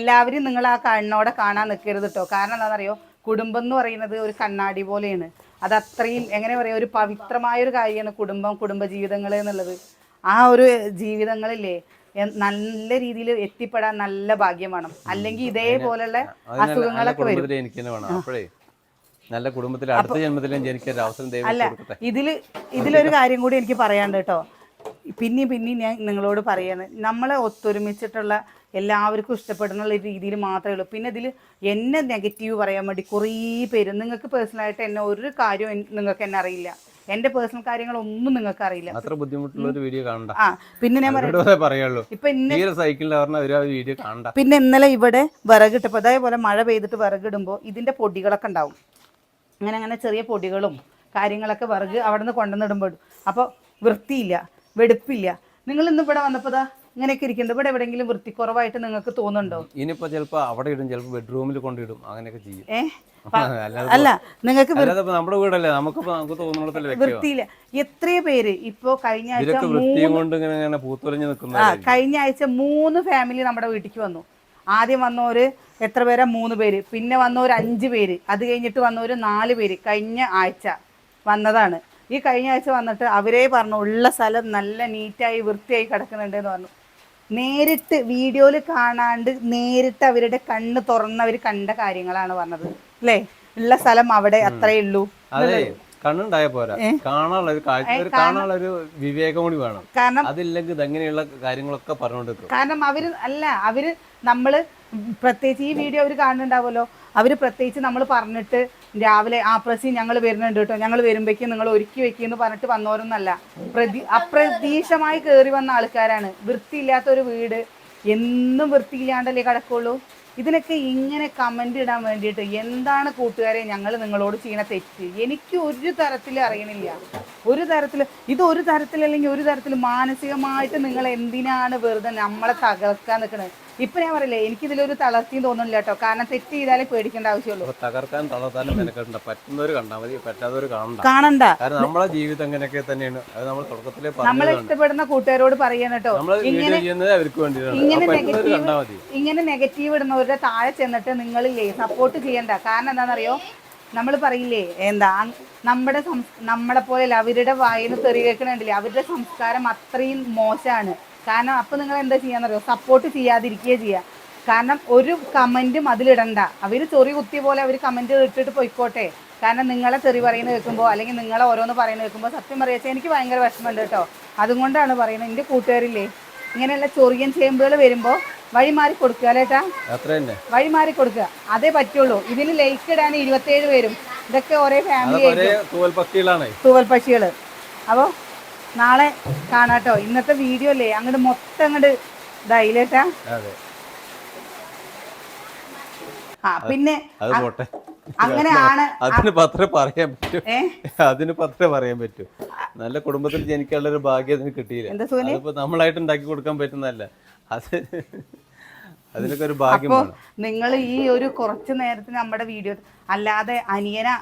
എല്ലാവരും നിങ്ങൾ ആ കണ്ണോടെ കാണാൻ നിൽക്കരുത് കേട്ടോ. കാരണം എന്താണെന്നറിയോ, കുടുംബം എന്ന് പറയുന്നത് ഒരു കണ്ണാടി പോലെയാണ്. അത് അത്രയും എങ്ങനെ പറയാ, ഒരു പവിത്രമായ ഒരു കാര്യമാണ് കുടുംബജീവിതങ്ങൾ എന്നുള്ളത്. ആ ഒരു ജീവിതങ്ങളില്ലേ നല്ല രീതിയിൽ എത്തിപ്പെടാൻ നല്ല ഭാഗ്യം വേണം. അല്ലെങ്കിൽ ഇതേപോലുള്ള അസുഖങ്ങളൊക്കെ വരും. നല്ല കുടുംബത്തിൽ അടുത്ത ജന്മത്തിലും ജനിക്കാൻ അവസരം ദൈവം കൊടുക്കട്ടെ. ഇതിലൊരു കാര്യം കൂടി എനിക്ക് പറയാണ്ട് കേട്ടോ. പിന്നെയും ഞാൻ നിങ്ങളോട് പറയാണ്, നമ്മളെ ഒത്തൊരുമിച്ചിട്ടുള്ള എല്ലാവർക്കും ഇഷ്ടപ്പെടുന്ന രീതിയിൽ മാത്രമേ ഉള്ളൂ. പിന്നെ ഇതിൽ എന്നെ നെഗറ്റീവ് പറയാൻ വേണ്ടി കുറേ പേര്, നിങ്ങൾക്ക് പേഴ്സണലായിട്ട് എന്നെ ഒരു കാര്യവും നിങ്ങൾക്ക് എന്നെ അറിയില്ല, എന്റെ പേഴ്സണൽ കാര്യങ്ങളൊന്നും നിങ്ങൾക്ക് അറിയില്ല. അത്ര ബുദ്ധിമുട്ടുള്ള ഒരു വീഡിയോ കാണണ്ട. പിന്നെ ഞാൻ പറയുള്ളൂ, പിന്നെ ഇന്നലെ ഇവിടെ വിറകിട്ടപ്പോൾ അതേപോലെ മഴ പെയ്തിട്ട് വിറകിടുമ്പോൾ ഇതിന്റെ പൊടികളൊക്കെ ഉണ്ടാവും. അങ്ങനെ ചെറിയ പൊടികളും കാര്യങ്ങളൊക്കെ വിറക് അവിടെ നിന്ന് കൊണ്ടുവന്നിടുമ്പോൾ അപ്പോൾ വൃത്തിയില്ല, വെടുപ്പില്ല. നിങ്ങൾ ഇന്ന് ഇവിടെ വന്നപ്പോൾ ഇങ്ങനെയൊക്കെ ഇരിക്കുന്നത്. ഇവിടെ എവിടെയെങ്കിലും വൃത്തിക്കുറവായിട്ട് നിങ്ങൾക്ക് തോന്നുന്നുണ്ടോ? ഇനിയിപ്പോ ചിലപ്പോ അവിടെ ഇടും, ചിലപ്പോ ബെഡ്റൂമിൽ കൊണ്ടിടും, അങ്ങനെയൊക്കെ ചെയ്യും. അല്ല, നിങ്ങൾക്ക് നമ്മുടെ വീടല്ലേ, നമുക്ക് തോന്നുന്നിടത്തല്ലേ വൃത്തിയില്ല. എത്രയോ പേര് ഇപ്പോ കഴിഞ്ഞ ആഴ്ച 3 ഫാമിലി നമ്മുടെ വീട്ടിലേക്ക് വന്നു. ആദ്യം വന്നവര് എത്ര പേരാ? 3 പേര്. പിന്നെ വന്നവര് 5 പേര്. അത് കഴിഞ്ഞിട്ട് വന്നവര് 4 പേര്. കഴിഞ്ഞ ആഴ്ച വന്നതാണ്. ഈ കഴിഞ്ഞ ആഴ്ച വന്നിട്ട് അവരേ പറഞ്ഞു ഉള്ള സ്ഥലം നല്ല നീറ്റായി വൃത്തിയായി കിടക്കുന്നുണ്ട് എന്ന് പറഞ്ഞു. നേരിട്ട് വീഡിയോയിൽ കാണാണ്ട് നേരിട്ട് അവരുടെ കണ്ണ് തുറന്നവർ കണ്ട കാര്യങ്ങളാണ് പറഞ്ഞത് അല്ലേ? ഉള്ള സ്ഥലം അവിടെ അത്രേ ഉള്ളൂ. കണ്ണുണ്ടായ പോരാ, കാണാനുള്ള ഒരു വിവേകം കൂടി വേണം. കാരണം അതില്ലെങ്കിൽ ഇങ്ങനെയുള്ള കാര്യങ്ങളൊക്കെ പറഞ്ഞുകൊണ്ടിരിക്കും. കാരണം അവര് നമ്മള് പ്രത്യേകിച്ച് ഈ വീഡിയോ അവർ കാണുന്നുണ്ടാവുമല്ലോ, അവര് പ്രത്യേകിച്ച് നമ്മൾ പറഞ്ഞിട്ട് രാവിലെ പ്രസി ഞങ്ങൾ വരുന്നുണ്ട് കേട്ടോ, ഞങ്ങൾ വരുമ്പോഴേക്കും നിങ്ങൾ ഒരുക്കി വെക്കുമെന്ന് പറഞ്ഞിട്ട് വന്നവരൊന്നല്ല. അപ്രതീക്ഷമായി കയറി വന്ന ആൾക്കാരാണ്. വൃത്തിയില്ലാത്തൊരു വീട് എന്നും വൃത്തിയില്ലാണ്ടല്ലേ കിടക്കുള്ളൂ. ഇതിനൊക്കെ ഇങ്ങനെ കമന്റ് ഇടാൻ വേണ്ടിയിട്ട് എന്താണ് കൂട്ടുകാരെ ഞങ്ങൾ നിങ്ങളോട് ചെയ്യുന്ന തെറ്റ്? എനിക്ക് ഒരു തരത്തിൽ അറിയണില്ല. ഒരു തരത്തിലല്ലെങ്കിൽ ഒരു തരത്തിൽ മാനസികമായിട്ട് നിങ്ങൾ എന്തിനാണ് വെറുതെ നമ്മളെ തകർക്കാൻ നിൽക്കുന്നത്? ഇപ്പൊ ഞാൻ പറയില്ലേ, എനിക്കിതിലൊരു തളർച്ചയും തോന്നുന്നില്ല കേട്ടോ. കാരണം തെറ്റ് ചെയ്താലേ പേടിക്കേണ്ട ആവശ്യമുള്ളൂ. തകർക്കാൻ തളർത്താനും പറ്റുന്നവര് കണ്ടാൽ മതി, പറ്റാത്തവര് കാണണ്ട. നമ്മളെ ജീവിതം അങ്ങനെയൊക്കെ തന്നെയാണ്. അത് നമ്മൾ തുടക്കത്തിലേ നമ്മളെ ഇഷ്ടപ്പെടുന്ന കൂട്ടുകാരോട് പറയണം കേട്ടോ. ഇങ്ങനെ നെഗറ്റീവ് ഇടുന്നവരുടെ താഴെ ചെന്നിട്ട് നിങ്ങളില്ലേ സപ്പോർട്ട് ചെയ്യണ്ട. കാരണം എന്താണെന്നറിയോ, നമ്മൾ പറയില്ലേ നമ്മളെ പോലെ അവരുടെ വായിന്ന് തെറി കേൾക്കണുണ്ടല്ലേ, അവരുടെ സംസ്കാരം അത്രയും മോശമാണ്. കാരണം അപ്പം നിങ്ങൾ എന്താ ചെയ്യാന്നറിയോ, സപ്പോർട്ട് ചെയ്യാതിരിക്കുകയേ ചെയ്യുക. കാരണം ഒരു കമൻറ്റും അതിലിടണ്ട. അവർ ചൊറി കുത്തിയ പോലെ അവർ കമൻറ്റ് ഇട്ടിട്ട് പോയിക്കോട്ടെ. കാരണം നിങ്ങളെ തെറി പറയുന്നത് കേൾക്കുമ്പോൾ അല്ലെങ്കിൽ നിങ്ങളെ ഓരോന്ന് പറയുന്നത് കേൾക്കുമ്പോൾ സത്യം പറയാച്ചാൽ എനിക്ക് ഭയങ്കര വിഷമമുണ്ട് കേട്ടോ. അതുകൊണ്ടാണ് പറയുന്നത്, എൻ്റെ കൂട്ടുകാരില്ലേ ഇങ്ങനെയുള്ള ചൊറിയൻ ചേമ്പുകൾ വരുമ്പോൾ വഴിമാറി കൊടുക്കുക അല്ലേട്ടാ, വഴിമാറി കൊടുക്കുക. അതേ പറ്റുള്ളൂ. ഇതിന് ലൈക്ക് ഇടാൻ 27 പേരും. ഇതൊക്കെ ഒരേ ഫാമിലി തൂവൽ പക്ഷികൾ. അപ്പോൾ നാളെ കാണാട്ടോ. ഇന്നത്തെ വീഡിയോ അല്ലേ മൊത്തം ഇതായില്ലേട്ടാ. പിന്നെ അങ്ങനെയാണ്. അതിന് പത്രേ പറയാൻ പറ്റൂ. നല്ല കുടുംബത്തിൽ ജനിക്കാനുള്ള ഒരു ഭാഗ്യം അതിന് കിട്ടിയില്ല. അതിപ്പോ നമ്മളായിട്ട് ഉണ്ടാക്കി കൊടുക്കാൻ പറ്റുന്നതല്ല. അതിനൊക്കെ ഒരു ഭാഗ്യം. നിങ്ങൾ ഈ ഒരു കുറച്ച് നേരത്തിന് നമ്മുടെ വീഡിയോ അല്ലാതെ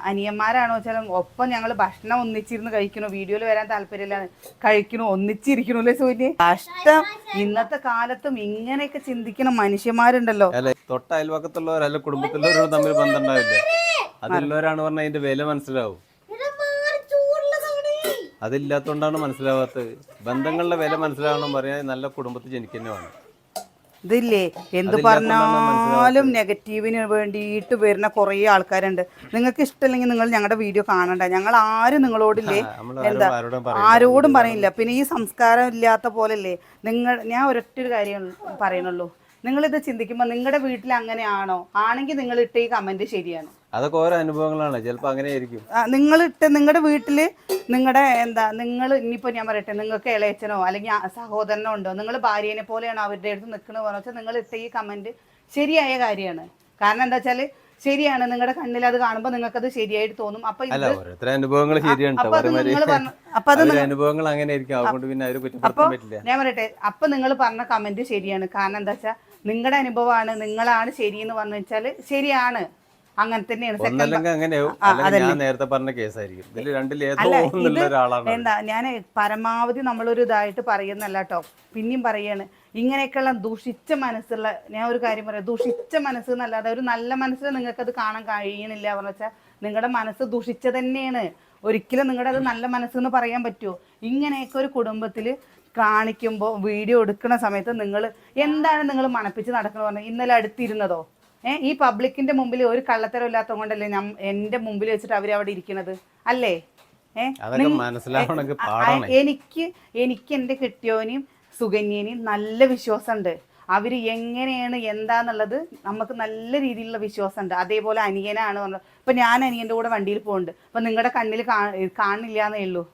അനിയന്മാരാണോ വെച്ചാൽ ഒപ്പം ഞങ്ങൾ ഭക്ഷണം ഒന്നിച്ചിരുന്ന് കഴിക്കണു, വീഡിയോയിൽ വരാൻ താല്പര്യമില്ലാന്ന് കഴിക്കണു, ഒന്നിച്ചിരിക്കണു അല്ലേ സൂര്യ? കഷ്ടം. ഇന്നത്തെ കാലത്തും ഇങ്ങനെയൊക്കെ ചിന്തിക്കുന്ന മനുഷ്യന്മാരുണ്ടല്ലോ. തൊട്ട അയൽവക്കത്തുള്ളവരല്ല കുടുംബത്തിലുള്ളവരും തമ്മിൽ ബന്ധം ഉണ്ടാവില്ല. അതിലുള്ളവരാണ് പറഞ്ഞാൽ അതിന്റെ വില മനസ്സിലാവും. അതില്ലാത്തോണ്ടാണ് മനസ്സിലാവാത്തത്. ബന്ധങ്ങളുടെ വില മനസ്സിലാവണം പറയാൻ നല്ല കുടുംബത്തിൽ ജനിക്കുന്നതാണ്. ഇതില്ലേ എന്ത് പറഞ്ഞാലും നെഗറ്റീവിന് വേണ്ടിയിട്ട് വരുന്ന കുറേ ആൾക്കാരുണ്ട്. നിങ്ങൾക്ക് ഇഷ്ടമില്ലെങ്കിൽ നിങ്ങൾ ഞങ്ങളുടെ വീഡിയോ കാണണ്ട. ഞങ്ങൾ ആരും നിങ്ങളോടില്ലേ എന്താ ആരോടും പറയില്ല. പിന്നെ ഈ സംസ്കാരം ഇല്ലാത്ത പോലല്ലേ ഞാൻ ഒരൊറ്റൊരു കാര്യം പറയണുള്ളൂ. നിങ്ങളിത് ചിന്തിക്കുമ്പോൾ നിങ്ങളുടെ വീട്ടിൽ അങ്ങനെയാണോ? ആണെങ്കിൽ നിങ്ങൾ ഇട്ട ഈ കമന്റ് ശരിയാണ്. അതൊക്കെ ഓരോ അനുഭവങ്ങളാണ്, ചിലപ്പോൾ അങ്ങനെ ആയിരിക്കും. നിങ്ങളിട്ട് നിങ്ങളുടെ വീട്ടിൽ നിങ്ങളുടെ നിങ്ങൾ ഇനിയിപ്പോൾ ഞാൻ പറയട്ടെ, നിങ്ങൾക്ക് ഇളയച്ചനോ അല്ലെങ്കിൽ സഹോദരനോ ഉണ്ടോ, നിങ്ങൾ ഭാര്യേനെ പോലെയാണോ അവരുടെ അടുത്ത് നിൽക്കണമെന്ന് പറഞ്ഞാൽ വെച്ചാൽ നിങ്ങൾ ഇട്ട ഈ കമന്റ് ശരിയായ കാര്യമാണ്. കാരണം എന്താ വെച്ചാൽ ശരിയാണ്, നിങ്ങളുടെ കണ്ണിൽ അത് കാണുമ്പോൾ നിങ്ങൾക്കത് ശരിയായിട്ട് തോന്നും. അപ്പൊ അനുഭവങ്ങൾ അനുഭവങ്ങൾ അങ്ങനെ അപ്പൊ ഞാൻ പറയട്ടെ, അപ്പൊ നിങ്ങൾ പറഞ്ഞ കമന്റ് ശരിയാണ്. കാരണം എന്താ വെച്ചാൽ നിങ്ങളുടെ അനുഭവമാണ്, നിങ്ങളാണ് ശരിയെന്ന് പറഞ്ഞു വെച്ചാൽ ശരിയാണ്, അങ്ങനെ തന്നെയാണ്. നേരത്തെ പറഞ്ഞ കേസായിരിക്കും. എന്താ ഞാൻ പരമാവധി നമ്മളൊരു ഇതായിട്ട് പറയുന്നല്ല കേട്ടോ, പിന്നെയും പറയാണ്, ഇങ്ങനെയൊക്കെയുള്ള ദുഷിച്ച മനസ്സുള്ള, ഞാൻ ഒരു കാര്യം പറയാം, ദുഷിച്ച മനസ്സ് എന്നല്ലാതെ ഒരു നല്ല മനസ്സിൽ നിങ്ങൾക്കത് കാണാൻ കഴിയണില്ല പറഞ്ഞു വെച്ചാൽ നിങ്ങളുടെ മനസ്സ് ദുഷിച്ച തന്നെയാണ്. ഒരിക്കലും നിങ്ങളുടെ അത് നല്ല മനസ്സെന്ന് പറയാൻ പറ്റുമോ? ഇങ്ങനെയൊക്കെ ഒരു കുടുംബത്തിൽ കാണിക്കുമ്പോൾ വീഡിയോ എടുക്കുന്ന സമയത്ത് നിങ്ങൾ എന്താണ് നിങ്ങൾ മണപ്പിച്ച് നടക്കുന്നത് പറഞ്ഞാൽ ഇന്നലെ അടുത്തിരുന്നതോ? ഈ പബ്ലിക്കിന്റെ മുമ്പിൽ ഒരു കള്ളത്തരം ഇല്ലാത്തത് കൊണ്ടല്ലേ എന്റെ മുമ്പിൽ വെച്ചിട്ട് അവരവിടെ ഇരിക്കണത് അല്ലേ? എനിക്ക് എൻ്റെ കെട്ടിയോനെയും സുകന്യനെയും നല്ല വിശ്വാസമുണ്ട്. അവർ എങ്ങനെയാണ് എന്താന്നുള്ളത് നമുക്ക് നല്ല രീതിയിലുള്ള വിശ്വാസമുണ്ട്. അതേപോലെ അനിയനാണ് പറഞ്ഞത്. ഇപ്പം ഞാൻ അനിയൻ്റെ കൂടെ വണ്ടിയിൽ പോകുന്നുണ്ട്. അപ്പം നിങ്ങളുടെ കണ്ണിൽ കാണില്ല എന്നേ ഉള്ളൂ.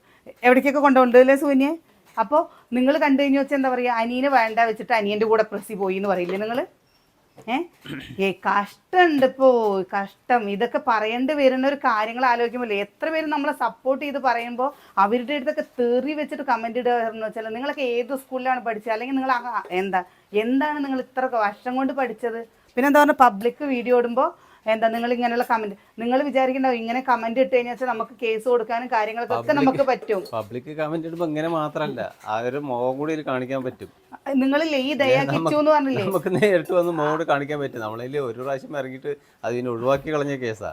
എവിടേക്കൊക്കെ കൊണ്ടുപോകണ്ടല്ലേ സുകന്യെ? അപ്പോൾ നിങ്ങൾ കണ്ടു കഴിഞ്ഞു വെച്ചാൽ എന്താ പറയുക, അനിയന് വേണ്ട വെച്ചിട്ട് അനിയൻ്റെ കൂടെ പ്രസി പോയി എന്ന് പറയില്ലേ നിങ്ങൾ? കഷ്ടമുണ്ട് ഇപ്പോ, കഷ്ടം. ഇതൊക്കെ പറയേണ്ടി വരുന്ന ഒരു കാര്യങ്ങൾ ആലോചിക്കുമ്പോൾ എത്ര പേര് നമ്മളെ സപ്പോർട്ട് ചെയ്ത് പറയുമ്പോൾ അവരുടെ അടുത്തൊക്കെ തെറി വെച്ചിട്ട് കമന്റ് ഇടുക വെച്ചാൽ നിങ്ങളൊക്കെ ഏത് സ്കൂളിലാണ് പഠിച്ചത്? അല്ലെങ്കിൽ നിങ്ങൾ എന്താണ് നിങ്ങൾ ഇത്ര വർഷം കൊണ്ട് പഠിച്ചത്? പിന്നെ എന്താ പറഞ്ഞാൽ പബ്ലിക് വീഡിയോ ഇടുമ്പോൾ നിങ്ങൾ ഇങ്ങനെയുള്ള കമന്റ് നിങ്ങൾ വിചാരിക്കണ്ടാവും ഇങ്ങനെ കമന്റ് ഇട്ട് കഴിഞ്ഞാൽ നമുക്ക് കേസ് കൊടുക്കാനും കാര്യങ്ങൾക്കൊക്കെ നമുക്ക് പറ്റും. പബ്ലിക് കമന്റ് ഇടുമ്പോൾ ഇങ്ങനെ മാത്രമല്ല, ആ ഒരു മുഖം കൂടി കാണിക്കാൻ പറ്റും. നിങ്ങളില്ലേ ഈ ദയ കിച്ചു എന്ന് പറഞ്ഞില്ലേ, നമുക്ക് നേരിട്ട് വന്ന് മുഖം കാണിക്കാൻ പറ്റും. നമ്മളതിൽ ഒരു പ്രാവശ്യം ഇറങ്ങിയിട്ട് അതിനെ ഒഴിവാക്കി കളഞ്ഞ കേസാ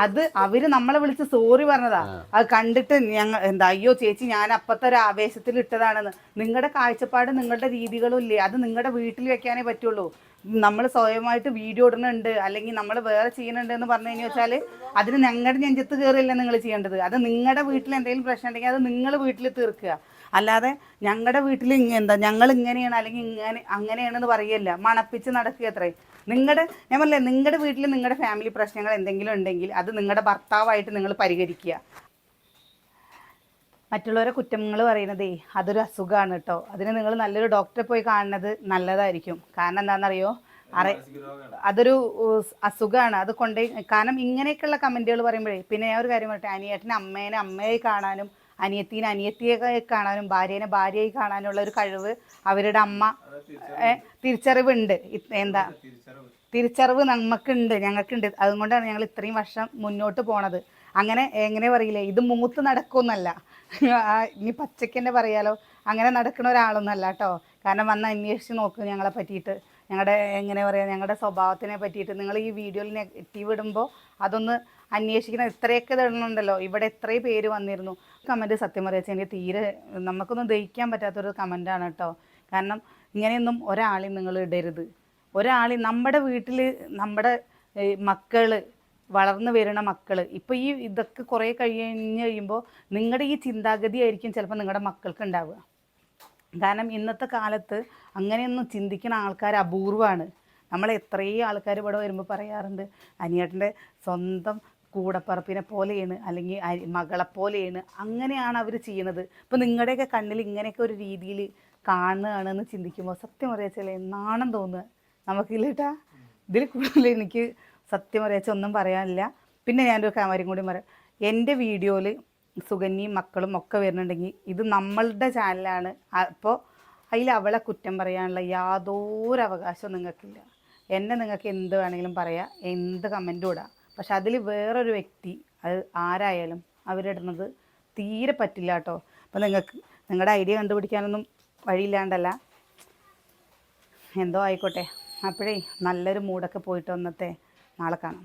അത്. അവര് നമ്മളെ വിളിച്ച് സോറി പറഞ്ഞതാ. അത് കണ്ടിട്ട് ഞങ്ങൾ അയ്യോ ചേച്ചി ഞാൻ അപ്പത്തെ ഒരു ആവേശത്തിൽ ഇട്ടതാണെന്ന്. നിങ്ങളുടെ കാഴ്ചപ്പാട് നിങ്ങളുടെ രീതികളും ഇല്ലേ, അത് നിങ്ങളുടെ വീട്ടിൽ വെക്കാനേ പറ്റുള്ളൂ. നമ്മൾ സ്വയമായിട്ട് വീഡിയോ ഇടുന്നുണ്ട് അല്ലെങ്കിൽ നമ്മൾ വേറെ ചെയ്യുന്നുണ്ട് എന്ന് പറഞ്ഞു കഴിഞ്ഞു വെച്ചാൽ അതിന് ഞങ്ങളുടെ നെഞ്ചത്ത് കയറിയല്ല നിങ്ങൾ ചെയ്യേണ്ടത്. അത് നിങ്ങളുടെ വീട്ടിൽ എന്തെങ്കിലും പ്രശ്നം ഉണ്ടെങ്കിൽ അത് നിങ്ങൾ വീട്ടിൽ തീർക്കുക. അല്ലാതെ ഞങ്ങളുടെ വീട്ടിൽ ഞങ്ങൾ ഇങ്ങനെയാണ് അല്ലെങ്കിൽ അങ്ങനെയാണെന്ന് പറയല്ല, മണപ്പിച്ച് നടക്കുക. അത്രയും ഞാൻ പറഞ്ഞില്ലേ, നിങ്ങളുടെ വീട്ടിൽ നിങ്ങളുടെ ഫാമിലി പ്രശ്നങ്ങൾ എന്തെങ്കിലും ഉണ്ടെങ്കിൽ അത് നിങ്ങളുടെ ഭർത്താവായിട്ട് നിങ്ങൾ പരിഹരിക്കുക. മറ്റുള്ളവരെ കുറ്റങ്ങൾ പറയുന്നതേ അതൊരു അസുഖമാണ് കേട്ടോ. അതിന് നിങ്ങൾ നല്ലൊരു ഡോക്ടറെ പോയി കാണുന്നത് നല്ലതായിരിക്കും. കാരണം എന്താണെന്നറിയോ, അതൊരു അസുഖമാണ്. അത് കാരണം ഇങ്ങനെയൊക്കെയുള്ള കമൻറ്റുകൾ പറയുമ്പോഴേ, പിന്നെ ഞാൻ ഒരു കാര്യം പറയട്ടെ, അനിയേട്ടനെ അമ്മയെ കാണാനും അനിയത്തിയെ കാണാനും ഭാര്യയായി കാണാനുള്ള ഒരു കഴിവ് അവരുടെ അമ്മ തിരിച്ചറിവുണ്ട്. തിരിച്ചറിവ് ഞങ്ങൾക്കുണ്ട്. അതുകൊണ്ടാണ് ഞങ്ങൾ ഇത്രയും വർഷം മുന്നോട്ട് പോണത്. എങ്ങനെ പറയില്ലേ, ഇത് മൂത്ത് നടക്കുമെന്നല്ല, ഇനി പച്ചയ്ക്ക് തന്നെ പറയാലോ, അങ്ങനെ നടക്കുന്ന ഒരാളൊന്നുമല്ല കേട്ടോ. കാരണം വന്ന് അന്വേഷിച്ച് നോക്കും ഞങ്ങളെ പറ്റിയിട്ട്, ഞങ്ങളുടെ സ്വഭാവത്തിനെ പറ്റിയിട്ട്. നിങ്ങൾ ഈ വീഡിയോയിൽ നെഗറ്റീവ് ഇടുമ്പോൾ അതൊന്ന് അന്വേഷിക്കണം. ഇത്രയൊക്കെ ഇടുന്നുണ്ടല്ലോ, ഇവിടെ എത്രയും പേര് വന്നിരുന്നു. കമൻറ്റ് സത്യം പറയാച്ചാൽ എനിക്ക് തീരെ നമുക്കൊന്നും ദഹിക്കാൻ പറ്റാത്തൊരു കമൻറ്റാണ് കേട്ടോ. കാരണം ഇങ്ങനെയൊന്നും ഒരാളെയും നിങ്ങൾ ഇടരുത്. നമ്മുടെ വീട്ടിൽ നമ്മുടെ മക്കൾ വളർന്നു വരുന്ന മക്കൾ ഇപ്പോൾ ഇതൊക്കെ കുറേ കഴിയുമ്പോൾ നിങ്ങളുടെ ഈ ചിന്താഗതി ആയിരിക്കും ചിലപ്പോൾ നിങ്ങളുടെ മക്കൾക്ക് ഉണ്ടാവുക. കാരണം ഇന്നത്തെ കാലത്ത് അങ്ങനെയൊന്നും ചിന്തിക്കുന്ന ആൾക്കാർ അപൂർവമാണ്. നമ്മൾ എത്രയും ആൾക്കാർ ഇവിടെ വരുമ്പോൾ പറയാറുണ്ട്, അനിയേട്ടൻ്റെ സ്വന്തം കൂടപ്പറപ്പിനെ പോലെയാണ് അല്ലെങ്കിൽ മകളെപ്പോലെയാണ്. അങ്ങനെയാണ് അവർ ചെയ്യുന്നത്. ഇപ്പോൾ നിങ്ങളുടെയൊക്കെ കണ്ണിൽ ഇങ്ങനെയൊക്കെ ഒരു രീതിയിൽ കാണുകയാണെന്ന് ചിന്തിക്കുമ്പോൾ സത്യം പറയാച്ചാൽ നാണം തോന്നുക നമുക്കില്ലേട്ടാ. ഇതിൽ കൂടുതൽ എനിക്ക് സത്യം പറയാച്ചാൽ ഒന്നും പറയാനില്ല. പിന്നെ ഞാനൊരു കാര്യം കൂടി പറയാം, എൻ്റെ വീഡിയോയിൽ സുകന്യയും മക്കളും ഒക്കെ വരുന്നുണ്ടെങ്കിൽ ഇത് നമ്മളുടെ ചാനലാണ്. അപ്പോൾ അതിൽ അവളെ കുറ്റം പറയാനുള്ള യാതൊരു അവകാശവും നിങ്ങൾക്കില്ല. എന്നെ നിങ്ങൾക്ക് എന്ത് വേണമെങ്കിലും പറയാം, എന്ത് കമൻറ്റും ഇടാം. പക്ഷെ അതിൽ വേറൊരു വ്യക്തി, അത് ആരായാലും അവരിടുന്നത് തീരെ പറ്റില്ല കേട്ടോ. അപ്പോൾ നിങ്ങളുടെ ഐഡിയ കണ്ടുപിടിക്കാനൊന്നും വഴിയില്ലാണ്ടല്ല, എന്തോ ആയിക്കോട്ടെ. അപ്പോഴേ നല്ലൊരു മൂടൊക്കെ പോയിട്ട് വന്നത്തെ നാളെ കാണാം.